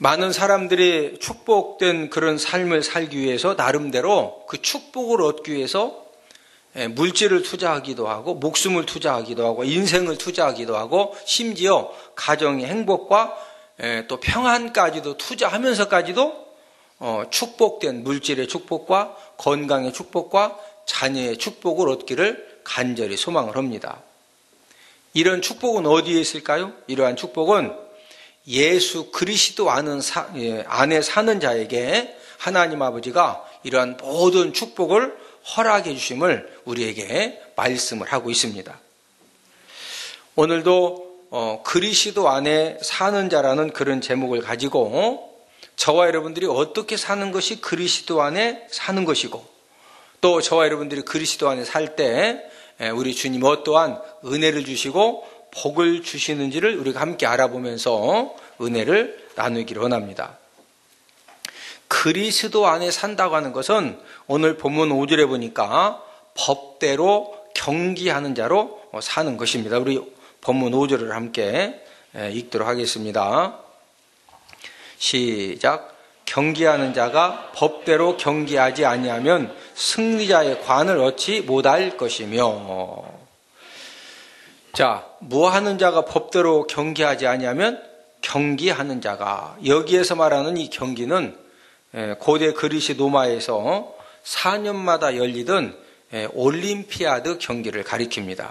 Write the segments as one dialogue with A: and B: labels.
A: 많은 사람들이 축복된 그런 삶을 살기 위해서 나름대로 그 축복을 얻기 위해서 물질을 투자하기도 하고 목숨을 투자하기도 하고 인생을 투자하기도 하고 심지어 가정의 행복과 또 평안까지도 투자하면서까지도 축복된 물질의 축복과 건강의 축복과 자녀의 축복을 얻기를 간절히 소망을 합니다. 이런 축복은 어디에 있을까요? 이러한 축복은 예수 그리스도 안에 사는 자에게 하나님 아버지가 이러한 모든 축복을 허락해 주심을 우리에게 말씀을 하고 있습니다. 오늘도 그리스도 안에 사는 자라는 그런 제목을 가지고 저와 여러분들이 어떻게 사는 것이 그리스도 안에 사는 것이고 또 저와 여러분들이 그리스도 안에 살 때 우리 주님 어떠한 은혜를 주시고 복을 주시는지를 우리가 함께 알아보면서 은혜를 나누기를 원합니다. 그리스도 안에 산다고 하는 것은 오늘 본문 5절에 보니까 법대로 경기하는 자로 사는 것입니다. 우리 본문 5절을 함께 읽도록 하겠습니다. 시작. 경기하는 자가 법대로 경기하지 아니하면 승리자의 관을 얻지 못할 것이며. 자, 무하는 자가 법대로 경기하지 아니하면 경기하는 자가, 여기에서 말하는 이 경기는 고대 그리스 로마에서 4년마다 열리던 올림피아드 경기를 가리킵니다.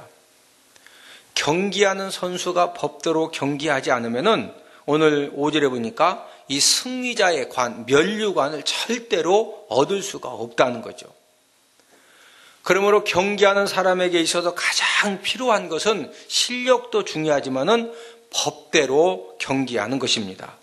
A: 경기하는 선수가 법대로 경기하지 않으면은 오늘 5절에 보니까 이 승리자의 관, 면류관을 절대로 얻을 수가 없다는 거죠. 그러므로 경기하는 사람에게 있어서 가장 필요한 것은 실력도 중요하지만은 법대로 경기하는 것입니다.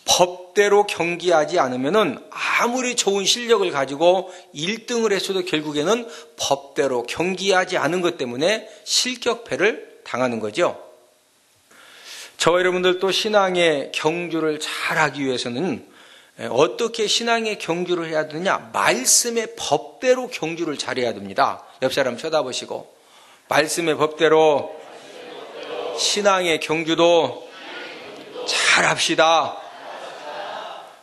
A: 법대로 경기하지 않으면은 아무리 좋은 실력을 가지고 1등을 했어도 결국에는 법대로 경기하지 않은 것 때문에 실격패를 당하는 거죠. 저와 여러분들도 신앙의 경주를 잘하기 위해서는 어떻게 신앙의 경주를 해야 되느냐? 말씀의 법대로 경주를 잘해야 됩니다. 옆 사람 쳐다보시고 말씀의 법대로 신앙의 경주도 잘합시다.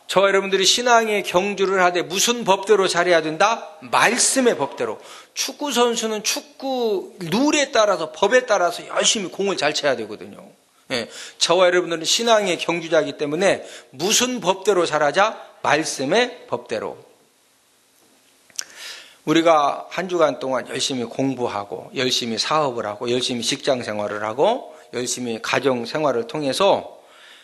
A: 저와 여러분들이 신앙의 경주를 하되 무슨 법대로 잘해야 된다? 말씀의 법대로. 축구 선수는 축구 룰에 따라서 법에 따라서 열심히 공을 잘 쳐야 되거든요. 저와 여러분들은 신앙의 경주자이기 때문에 무슨 법대로 잘하자? 말씀의 법대로. 우리가 한 주간 동안 열심히 공부하고 열심히 사업을 하고 열심히 직장 생활을 하고 열심히 가정 생활을 통해서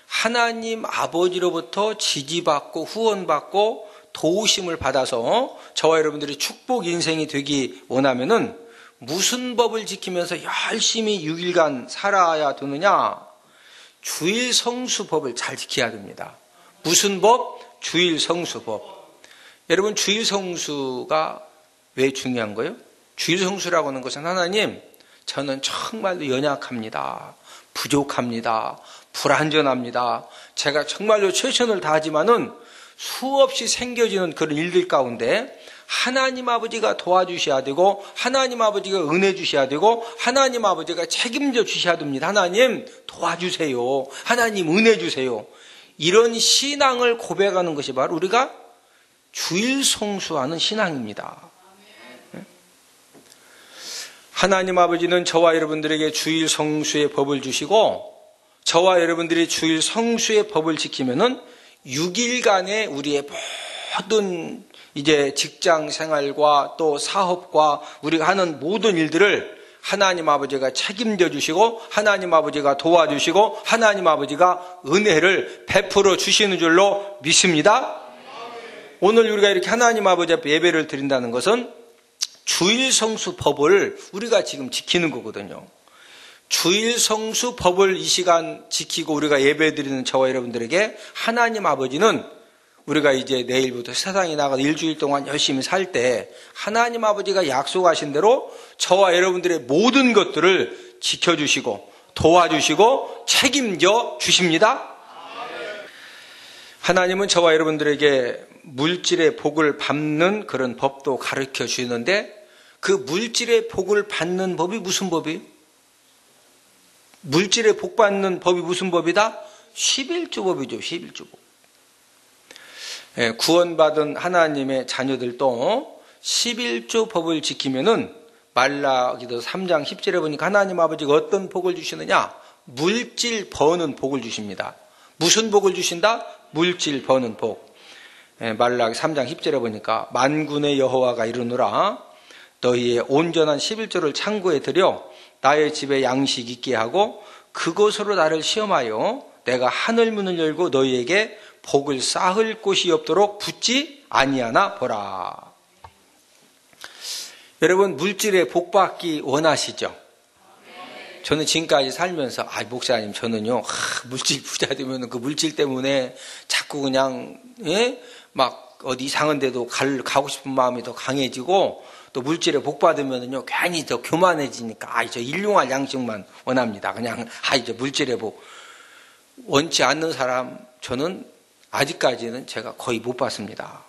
A: 하나님 아버지로부터 지지받고 후원받고 도우심을 받아서 저와 여러분들이 축복 인생이 되기 원하면은 무슨 법을 지키면서 열심히 6일간 살아야 되느냐? 주일 성수법을 잘 지켜야 됩니다. 무슨 법? 주일 성수법. 여러분, 주일 성수가 왜 중요한 거예요? 주일 성수라고 하는 것은 하나님, 저는 정말로 연약합니다. 부족합니다. 불완전합니다. 제가 정말로 최선을 다하지만은 수없이 생겨지는 그런 일들 가운데 하나님 아버지가 도와주셔야 되고 하나님 아버지가 은혜 주셔야 되고 하나님 아버지가 책임져 주셔야 됩니다. 하나님 도와주세요. 하나님 은혜 주세요. 이런 신앙을 고백하는 것이 바로 우리가 주일 성수하는 신앙입니다. 하나님 아버지는 저와 여러분들에게 주일 성수의 법을 주시고 저와 여러분들이 주일 성수의 법을 지키면은 6일간의 우리의 모든 이제 직장 생활과 또 사업과 우리가 하는 모든 일들을 하나님 아버지가 책임져 주시고 하나님 아버지가 도와주시고 하나님 아버지가 은혜를 베풀어 주시는 줄로 믿습니다. 오늘 우리가 이렇게 하나님 아버지 앞에 예배를 드린다는 것은 주일 성수 법을 우리가 지금 지키는 거거든요. 주일 성수 법을 이 시간 지키고 우리가 예배 드리는 저와 여러분들에게 하나님 아버지는 우리가 이제 내일부터 세상에 나가서 일주일 동안 열심히 살 때 하나님 아버지가 약속하신 대로 저와 여러분들의 모든 것들을 지켜주시고 도와주시고 책임져 주십니다. 하나님은 저와 여러분들에게 물질의 복을 받는 그런 법도 가르쳐 주시는데 그 물질의 복을 받는 법이 무슨 법이에요? 물질의 복 받는 법이 무슨 법이다? 11조법이죠. 11조법. 구원받은 하나님의 자녀들도 11조 법을 지키면은 말라기도 3장 10절에 보니까 하나님 아버지가 어떤 복을 주시느냐? 물질 버는 복을 주십니다. 무슨 복을 주신다? 물질 버는 복. 말라기 3장 10절에 보니까 만군의 여호와가 이르노라 너희의 온전한 11조를 창고에 들여 나의 집에 양식 있게 하고 그곳으로 나를 시험하여 내가 하늘 문을 열고 너희에게 복을 쌓을 곳이 없도록 붙지 아니하나 보라. 여러분 물질에 복 받기 원하시죠? 저는 지금까지 살면서 목사님 저는요 물질 부자 되면 그 물질 때문에 자꾸 그냥 막 어디 이상한 데도 가고 싶은 마음이 더 강해지고 또 물질에 복 받으면은요 괜히 더 교만해지니까 저 일용할 양식만 원합니다. 그냥 저 물질에 복 원치 않는 사람 저는 아직까지는 제가 거의 못 봤습니다.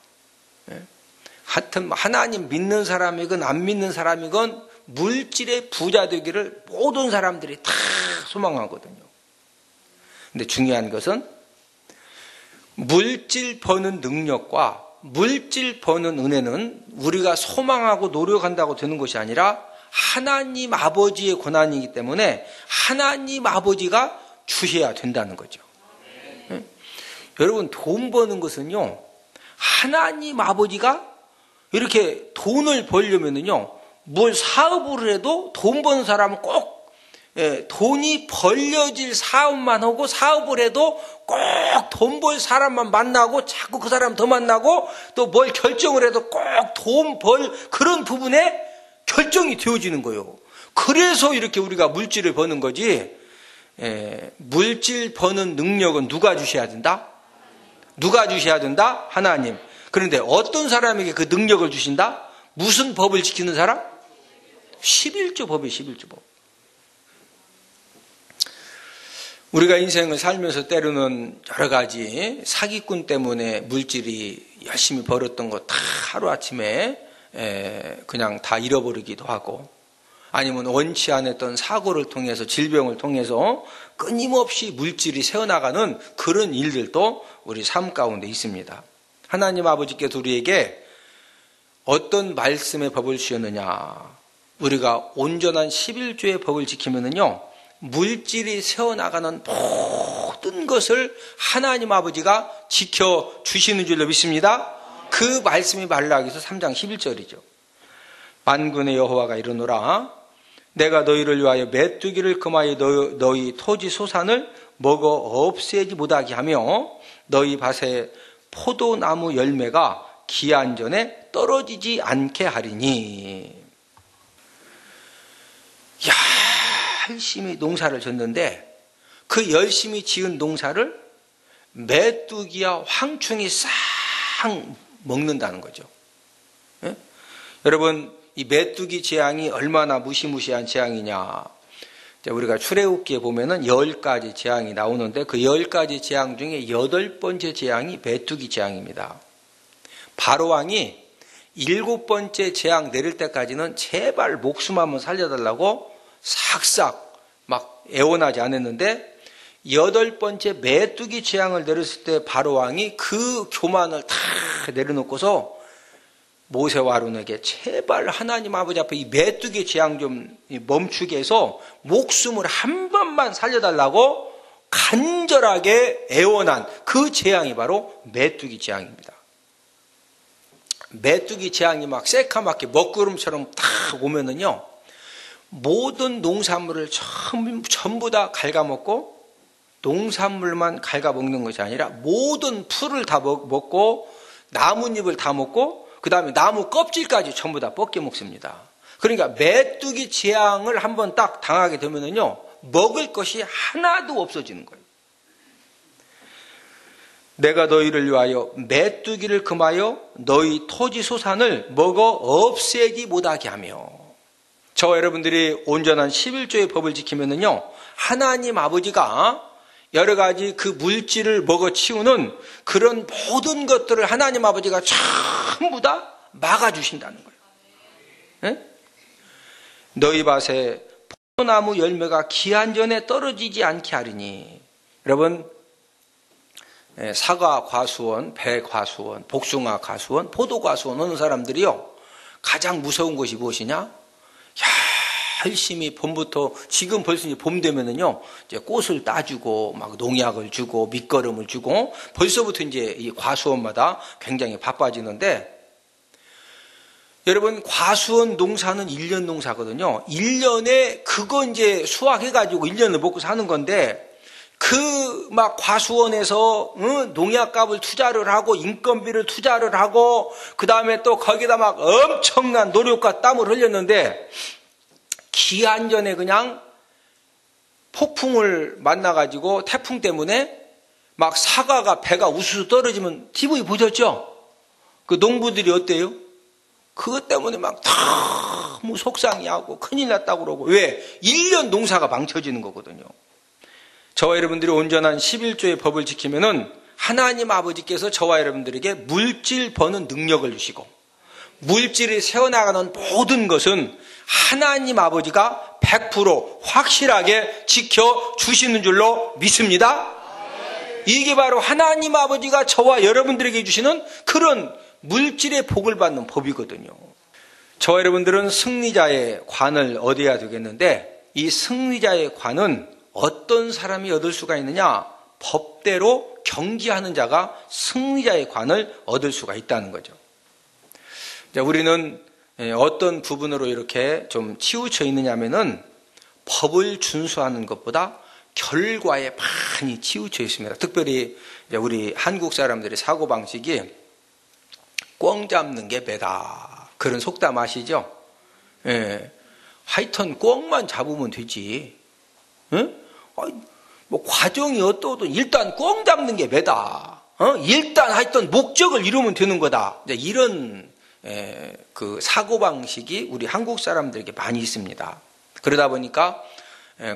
A: 하여튼 하나님 믿는 사람이건 안 믿는 사람이건 물질의 부자 되기를 모든 사람들이 다 소망하거든요. 근데 중요한 것은 물질 버는 능력과 물질 버는 은혜는 우리가 소망하고 노력한다고 되는 것이 아니라 하나님 아버지의 권한이기 때문에 하나님 아버지가 주셔야 된다는 거죠. 여러분 돈 버는 것은요 하나님 아버지가 이렇게 돈을 벌려면은요 뭘 사업을 해도 돈 버는 사람은 꼭 돈이 벌려질 사업만 하고 사업을 해도 꼭 돈 벌 사람만 만나고 자꾸 그 사람 더 만나고 또 뭘 결정을 해도 꼭 돈 벌 그런 부분에 결정이 되어지는 거예요. 그래서 이렇게 우리가 물질을 버는 거지. 물질 버는 능력은 누가 주셔야 된다? 누가 주셔야 된다? 하나님. 그런데 어떤 사람에게 그 능력을 주신다? 무슨 법을 지키는 사람? 11조 법이에요. 11조 법. 우리가 인생을 살면서 때로는 여러 가지 사기꾼 때문에 물질이 열심히 벌었던 거 다 하루아침에 그냥 다 잃어버리기도 하고 아니면 원치 않았던 사고를 통해서 질병을 통해서 끊임없이 물질이 새어나가는 그런 일들도 우리 삶 가운데 있습니다. 하나님 아버지께서 우리에게 어떤 말씀의 법을 주셨느냐. 우리가 온전한 11조의 법을 지키면은요 물질이 새어나가는 모든 것을 하나님 아버지가 지켜주시는 줄로 믿습니다. 그 말씀이 말라기서 3장 11절이죠. 만군의 여호와가 이르노라 내가 너희를 위하여 메뚜기를 금하여 너희 토지 소산을 먹어 없애지 못하게 하며 너희 밭에 포도나무 열매가 기한 전에 떨어지지 않게 하리니. 열심히 농사를 졌는데 그 열심히 지은 농사를 메뚜기와 황충이 싹 먹는다는 거죠. 여러분 이 메뚜기 재앙이 얼마나 무시무시한 재앙이냐. 우리가 출애굽기에 보면은 10가지 재앙이 나오는데 그 10가지 재앙 중에 8번째 재앙이 메뚜기 재앙입니다. 바로왕이 7번째 재앙 내릴 때까지는 제발 목숨 한번 살려달라고 싹싹 막 애원하지 않았는데 8번째 메뚜기 재앙을 내렸을 때 바로왕이 그 교만을 다 내려놓고서 모세와 아론에게 제발 하나님 아버지 앞에 이 메뚜기 재앙 좀 멈추게 해서 목숨을 한 번만 살려달라고 간절하게 애원한 그 재앙이 바로 메뚜기 재앙입니다. 메뚜기 재앙이 막 새카맣게 먹구름처럼 탁 오면은요 모든 농산물을 전부 다 갉아먹고 농산물만 갉아먹는 것이 아니라 모든 풀을 다 먹고 나뭇잎을 다 먹고 그 다음에 나무 껍질까지 전부 다 벗겨 먹습니다. 그러니까 메뚜기 재앙을 한번 딱 당하게 되면은요 먹을 것이 하나도 없어지는 거예요. 내가 너희를 위하여 메뚜기를 금하여 너희 토지 소산을 먹어 없애지 못하게 하며. 저와 여러분들이 온전한 11조의 법을 지키면은요 하나님 아버지가 여러 가지 그 물질을 먹어치우는 그런 모든 것들을 하나님 아버지가 전부 다 막아주신다는 거예요. 네? 너희 밭에 포도나무 열매가 기한 전에 떨어지지 않게 하리니. 여러분 사과 과수원, 배 과수원, 복숭아 과수원, 포도 과수원 하는 사람들이요, 가장 무서운 것이 무엇이냐? 열심히 봄부터, 지금 벌써 이제 봄 되면은요, 이제 꽃을 따주고, 막 농약을 주고, 밑거름을 주고, 벌써부터 이제 이 과수원마다 굉장히 바빠지는데, 여러분, 과수원 농사는 1년 농사거든요. 1년에 그거 이제 수확해가지고 1년을 먹고 사는 건데, 그 막 과수원에서 농약값을 투자를 하고 인건비를 투자를 하고 그 다음에 또 거기다 막 엄청난 노력과 땀을 흘렸는데 기한 전에 그냥 폭풍을 만나가지고 태풍 때문에 막 사과가 배가 우수수 떨어지면 TV 보셨죠? 그 농부들이 어때요? 그것 때문에 막 너무 속상해하고 큰일 났다고 그러고. 왜? 1년 농사가 망쳐지는 거거든요. 저와 여러분들이 온전한 11조의 법을 지키면은 하나님 아버지께서 저와 여러분들에게 물질 버는 능력을 주시고 물질이 새어나가는 모든 것은 하나님 아버지가 100% 확실하게 지켜주시는 줄로 믿습니다. 이게 바로 하나님 아버지가 저와 여러분들에게 주시는 그런 물질의 복을 받는 법이거든요. 저와 여러분들은 승리자의 관을 얻어야 되겠는데 이 승리자의 관은 어떤 사람이 얻을 수가 있느냐? 법대로 경기하는 자가 승리자의 관을 얻을 수가 있다는 거죠. 우리는 어떤 부분으로 이렇게 좀 치우쳐 있느냐면은 법을 준수하는 것보다 결과에 많이 치우쳐 있습니다. 특별히 우리 한국 사람들의 사고방식이 꿩 잡는 게 매다. 그런 속담 아시죠? 예. 하여튼 꿩만 잡으면 되지. 응? 뭐 과정이 어떠든 일단 꿩 잡는 게 매다. 일단 하여튼 목적을 이루면 되는 거다. 이런 그 사고방식이 우리 한국 사람들에게 많이 있습니다. 그러다 보니까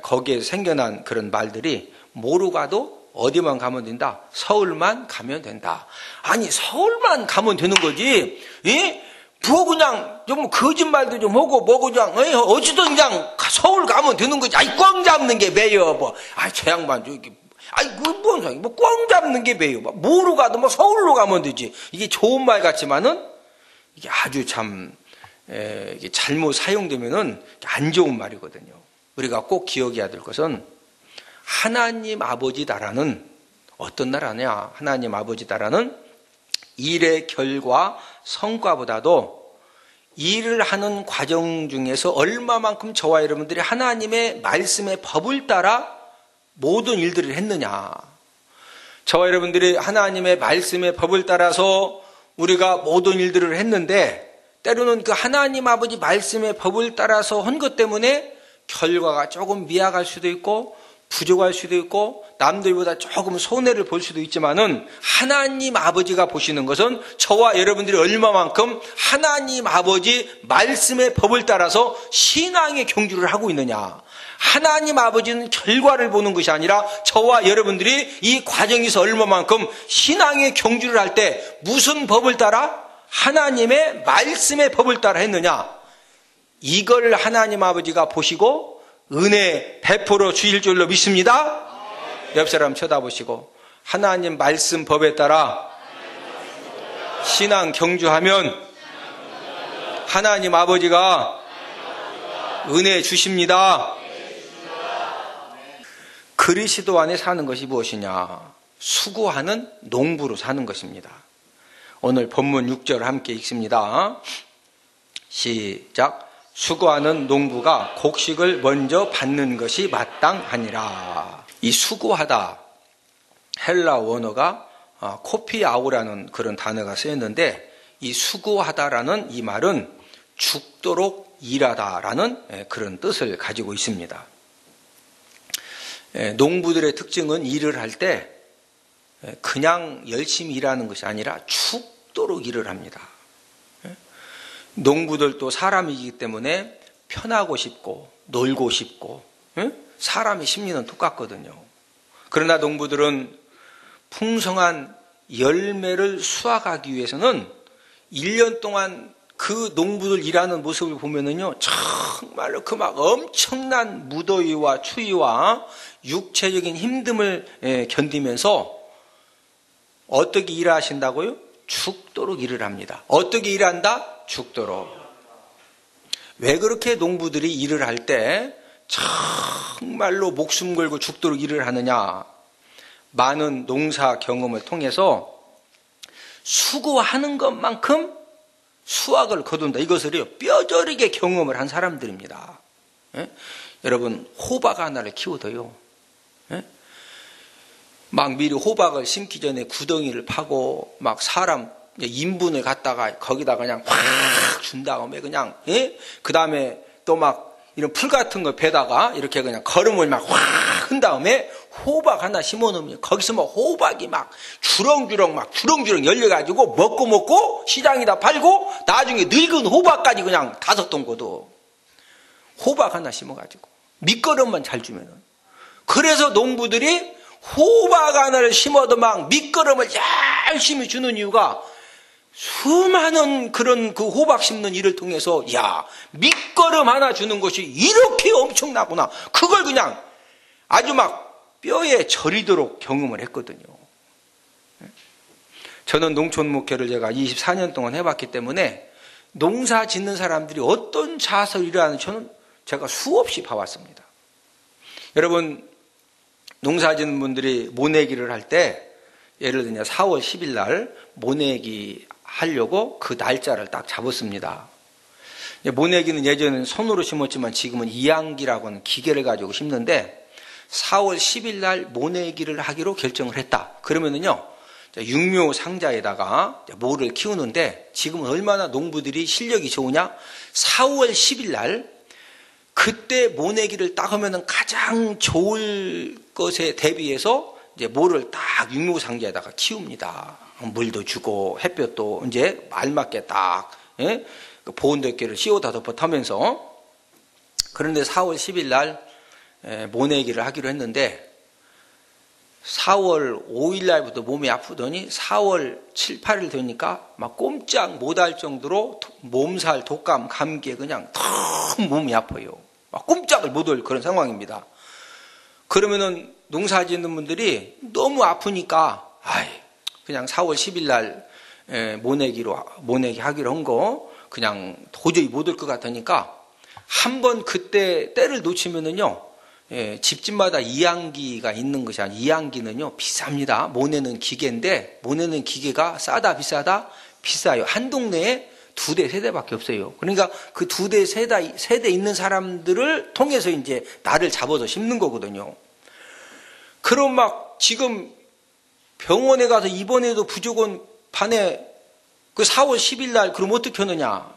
A: 거기에 생겨난 그런 말들이 뭐로 가도 어디만 가면 된다. 서울만 가면 된다. 아니 서울만 가면 되는 거지. 예? 뭐 그냥 좀 거짓말도 좀 하고 뭐 그냥 어찌든 그냥 서울 가면 되는 거지. 아이 꿩 잡는 게 매여 뭐. 아이 저 양반 저기 아이 그뭔 소리 뭐 꿩 잡는 게 매여 뭐. 뭐로 가도 뭐 서울로 가면 되지. 이게 좋은 말 같지만은 이게 아주 참 이게 잘못 사용되면은 안 좋은 말이거든요. 우리가 꼭 기억해야 될 것은 하나님 아버지다라는 어떤 나라냐? 하나님 아버지다라는 일의 결과 성과보다도 일을 하는 과정 중에서 얼마만큼 저와 여러분들이 하나님의 말씀의 법을 따라 모든 일들을 했느냐. 저와 여러분들이 하나님의 말씀의 법을 따라서 우리가 모든 일들을 했는데 때로는 그 하나님 아버지 말씀의 법을 따라서 한 것 때문에 결과가 조금 미약할 수도 있고 부족할 수도 있고 남들보다 조금 손해를 볼 수도 있지만은 하나님 아버지가 보시는 것은 저와 여러분들이 얼마만큼 하나님 아버지 말씀의 법을 따라서 신앙의 경주를 하고 있느냐. 하나님 아버지는 결과를 보는 것이 아니라 저와 여러분들이 이 과정에서 얼마만큼 신앙의 경주를 할 때 무슨 법을 따라? 하나님의 말씀의 법을 따라 했느냐. 이걸 하나님 아버지가 보시고 은혜 베풀어 주실 줄로 믿습니다. 옆 사람 쳐다보시고 하나님 말씀 법에 따라 신앙 경주하면 하나님 아버지가 은혜 주십니다. 그리스도 안에 사는 것이 무엇이냐? 수고하는 농부로 사는 것입니다. 오늘 본문 6절 함께 읽습니다. 시작. 수고하는 농부가 곡식을 먼저 받는 것이 마땅하니라. 이 수고하다, 헬라 원어가 코피아우라는 그런 단어가 쓰였는데 이 수고하다라는 이 말은 죽도록 일하다라는 그런 뜻을 가지고 있습니다. 농부들의 특징은 일을 할 때 그냥 열심히 일하는 것이 아니라 죽도록 일을 합니다. 농부들도 사람이기 때문에 편하고 싶고 놀고 싶고 사람의 심리는 똑같거든요. 그러나 농부들은 풍성한 열매를 수확하기 위해서는 1년 동안 그 농부들 일하는 모습을 보면은요, 정말로 그 막 엄청난 무더위와 추위와 육체적인 힘듦을 견디면서 어떻게 일하신다고요? 죽도록 일을 합니다. 어떻게 일한다? 죽도록. 왜 그렇게 농부들이 일을 할 때 정말로 목숨 걸고 죽도록 일을 하느냐? 많은 농사 경험을 통해서 수고하는 것만큼 수확을 거둔다. 이것을요, 뼈저리게 경험을 한 사람들입니다. 예? 여러분, 호박 하나를 키워도요, 예? 막 미리 호박을 심기 전에 구덩이를 파고, 막 사람, 인분을 갖다가 거기다가 그냥 확 준 다음에 그냥, 예? 그 다음에 또 막 이런 풀 같은 거 베다가 이렇게 그냥 거름을 막 확 한 다음에 호박 하나 심어 놓으면 거기서 막 호박이 막 주렁주렁 열려가지고 먹고 시장에다 팔고 나중에 늙은 호박까지 그냥 5돈 거도 호박 하나 심어가지고 밑거름만 잘 주면은. 그래서 농부들이 호박 하나를 심어도 막 밑거름을 열심히 주는 이유가 수많은 그런 그 호박 심는 일을 통해서 야, 밑거름 하나 주는 것이 이렇게 엄청나구나. 그걸 그냥 아주 막 뼈에 저리도록 경험을 했거든요. 저는 농촌 목회를 제가 24년 동안 해봤기 때문에 농사 짓는 사람들이 어떤 자세로 일하는지 제가 수없이 봐왔습니다. 여러분, 농사 짓는 분들이 모내기를 할 때 예를 들면 4월 10일 날 모내기 하려고 그 날짜를 딱 잡았습니다. 모내기는 예전에는 손으로 심었지만 지금은 이양기라고 하는 기계를 가지고 심는데 4월 10일 날 모내기를 하기로 결정을 했다. 그러면은요, 육묘 상자에다가 모를 키우는데 지금은 얼마나 농부들이 실력이 좋으냐? 4월 10일 날 그때 모내기를 딱 하면은 가장 좋을 것에 대비해서 이제 모를 딱 육묘 상자에다가 키웁니다. 물도 주고 햇볕도 이제 알맞게 딱, 예? 보온덮개를 씌워다 덮어타면서. 그런데 4월 10일 날 모내기를 하기로 했는데 4월 5일 날부터 몸이 아프더니 4월 7, 8일 되니까 막 꼼짝 못할 정도로 몸살, 독감, 감기에 그냥 너무 몸이 아파요. 막 꼼짝을 못할 그런 상황입니다. 그러면은 농사 짓는 분들이 너무 아프니까 그냥 4월 10일 날 모내기 하기로 한 거 그냥 도저히 못 올 것 같으니까 한번 그때 때를 놓치면은요, 집집마다 이양기가 있는 것이 아니라 이양기는요 비쌉니다. 모내는 기계인데 모내는 기계가 싸다 비싸다? 비싸요. 한 동네에 2대, 3대밖에 없어요. 그러니까 그 2대, 3대 있는 사람들을 통해서 이제 날을 잡아서 심는 거거든요. 그럼 막 지금 병원에 가서 입원해도 부족은 반에 그 4월 10일 날 그럼 어떻게 하느냐?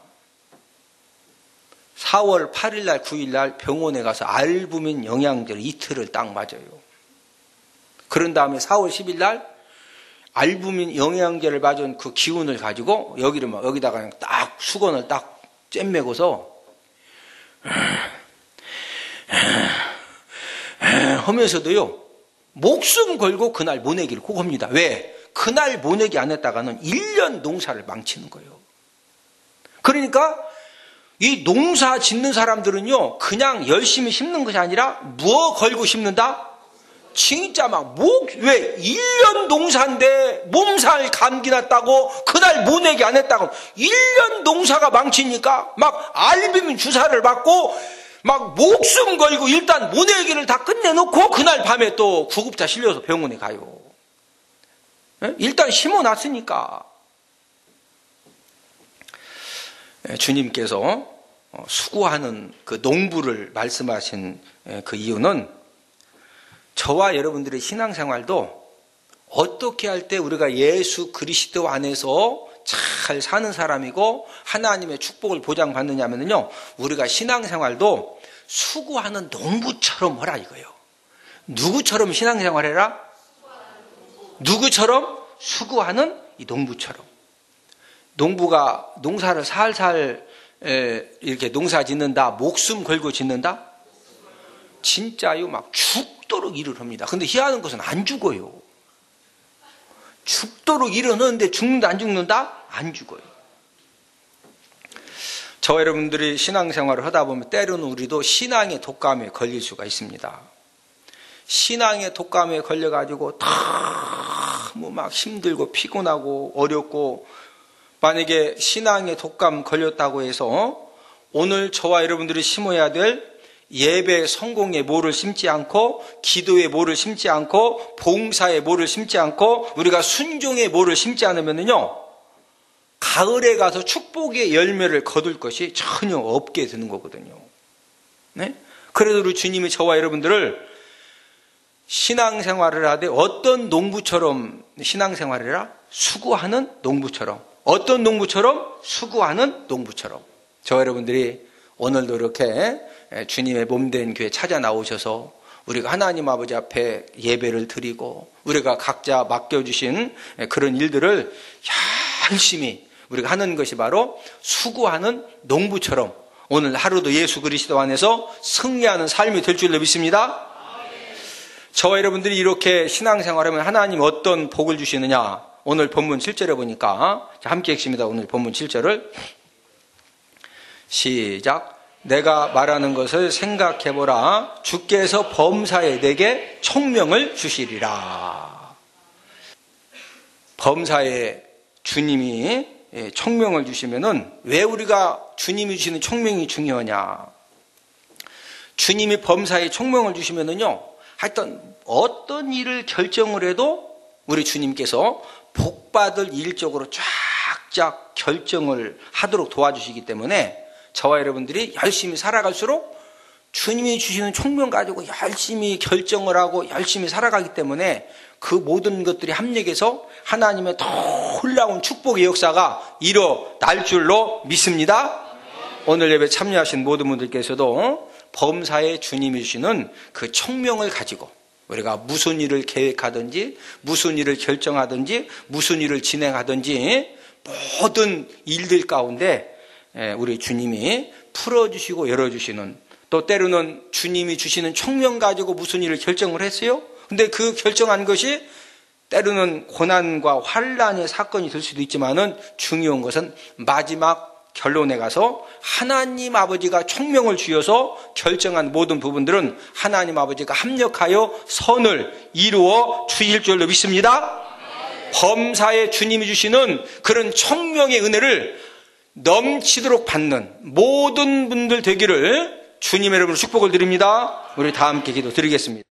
A: 4월 8일 날 9일 날 병원에 가서 알부민 영양제를 이틀을 딱 맞아요. 그런 다음에 4월 10일 날 알부민 영양제를 맞은 그 기운을 가지고 여기다가 그냥 딱 수건을 딱 쬐매고서 하면서도요, 목숨 걸고 그날 모내기를 꼭 합니다. 왜? 그날 모내기 안 했다가는 1년 농사를 망치는 거예요. 그러니까 이 농사 짓는 사람들은요, 그냥 열심히 심는 것이 아니라 무엇 걸고 심는다? 진짜 왜 1년 농사인데 몸살 감기 났다고 그날 모내기 안 했다고 1년 농사가 망치니까 막 알비민 주사를 맞고 막 목숨 걸고 일단 모내기를 다 끝내놓고 그날 밤에 또 구급차 실려서 병원에 가요. 일단 심어놨으니까. 주님께서 수고하는 그 농부를 말씀하신 그 이유는 저와 여러분들의 신앙생활도 어떻게 할 때 우리가 예수 그리스도 안에서 잘 사는 사람이고 하나님의 축복을 보장받느냐면요, 우리가 신앙생활도 수고하는 농부처럼 하라 이거예요. 누구처럼 신앙생활해라? 누구처럼? 수고하는 이 농부처럼. 농부가 농사를 살살 이렇게 농사 짓는다, 목숨 걸고 짓는다? 진짜요, 막 죽도록 일을 합니다. 근데 희한한 것은 안 죽어요. 죽도록 일을 하는데 죽는다, 안 죽는다? 안 죽어요. 저 여러분들이 신앙생활을 하다 보면 때로는 우리도 신앙의 독감에 걸릴 수가 있습니다. 신앙의 독감에 걸려가지고 다 너무 막 힘들고 피곤하고 어렵고, 만약에 신앙의 독감 걸렸다고 해서 오늘 저와 여러분들이 심어야 될 예배 성공에 모를 심지 않고, 기도에 모를 심지 않고, 봉사에 모를 심지 않고, 우리가 순종에 모를 심지 않으면요, 가을에 가서 축복의 열매를 거둘 것이 전혀 없게 되는 거거든요. 네? 그래도 우리 주님이 저와 여러분들을 신앙생활을 하되 어떤 농부처럼 신앙생활을 해라? 수고하는 농부처럼. 어떤 농부처럼? 수고하는 농부처럼. 저와 여러분들이 오늘도 이렇게 주님의 몸된 교회 찾아 나오셔서 우리가 하나님 아버지 앞에 예배를 드리고 우리가 각자 맡겨주신 그런 일들을 열심히 우리가 하는 것이 바로 수고하는 농부처럼 오늘 하루도 예수 그리스도 안에서 승리하는 삶이 될 줄로 믿습니다. 저와 여러분들이 이렇게 신앙생활하면 하나님 어떤 복을 주시느냐? 오늘 본문 7절에 보니까 함께 읽습니다. 오늘 본문 7절을 시작. 내가 말하는 것을 생각해보라. 주께서 범사에 내게 총명을 주시리라. 범사에 주님이 총명을 주시면은 왜 우리가 주님이 주시는 총명이 중요하냐? 주님이 범사에 총명을 주시면은요, 하여튼 어떤 일을 결정을 해도 우리 주님께서 복받을 일적으로 쫙쫙 결정을 하도록 도와주시기 때문에 저와 여러분들이 열심히 살아갈수록 주님이 주시는 총명 가지고 열심히 결정을 하고 열심히 살아가기 때문에 그 모든 것들이 합력해서 하나님의 놀라운 축복의 역사가 일어날 줄로 믿습니다. 오늘 예배 참여하신 모든 분들께서도 범사에 주님이 주시는 그 총명을 가지고 우리가 무슨 일을 계획하든지 무슨 일을 결정하든지 무슨 일을 진행하든지 모든 일들 가운데 우리 주님이 풀어주시고 열어주시는, 또 때로는 주님이 주시는 총명 가지고 무슨 일을 결정을 했어요. 근데 그 결정한 것이 때로는 고난과 환란의 사건이 될 수도 있지만은 중요한 것은 마지막 결론에 가서 하나님 아버지가 총명을 주어서 결정한 모든 부분들은 하나님 아버지가 합력하여 선을 이루어 주실 줄로 믿습니다. 범사에 주님이 주시는 그런 총명의 은혜를 넘치도록 받는 모든 분들 되기를 주님의 이름으로 축복을 드립니다. 우리 다 함께 기도 드리겠습니다.